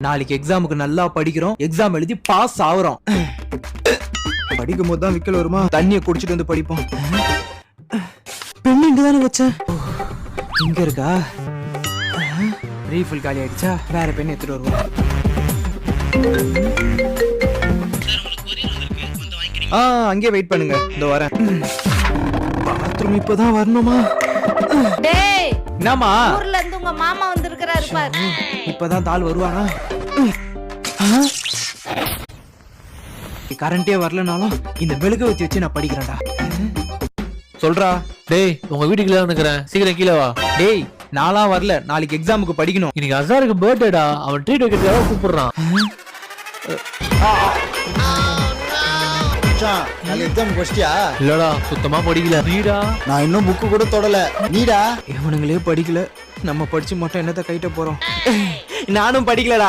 நாளைக்கு எக்ஸாமுக்கு நல்லா படிக்கிறோம், எக்ஸாம் எழுதி பாஸ் ஆகுறோம். படிக்கும் போது தான் விக்கல் வருமா, தண்ணியை குடிச்சிட்டு வந்து படிப்போம். பெண்ணு இங்க தானே வச்சேன், இங்க இருக்கா? ரீஃபில் காலி ஆயிடுச்சா, வேற பெண்ணு எடுத்துட்டு வருவோம். அங்கே வெயிட் பண்ணுங்க, இந்த வரேன். பாத்ரூம் இப்பதான் வரணுமா? டேய், என்னம்மா? ஊர்ல இருந்து உங்க மாமா வந்திருக்காரு பாரு. இப்பதான் தாள் வருவானா? கரண்டே வரலனாலும் இந்த மெழுகுவத்தி வச்சு நான் படிக்கிறேன்டா. சொல்றா. டேய், உங்க வீட்டுக்குள்ள நிக்கிறேன், சீக்கிரம் கீழே வா. டேய், நாளா வரல, நாளைக்கு எக்ஸாமுக்கு படிக்கணும். இன்னைக்கு அசாருக்கு பர்த்டேடா, அவன் ட்ரீட் வைக்கிறதுக்காக கூப்பிடுறான். எக்ஸாம் படிச்சியா? இல்லடா, சுத்தமா படிக்கல. நீடா? நான் இன்னும் புக்கு கூட தொடல. நீடா? இவனுங்களே படிக்கல, நம்ம படிச்சு மட்டும் என்னத்த கைட்ட போறோம். நானும் படிக்கலடா.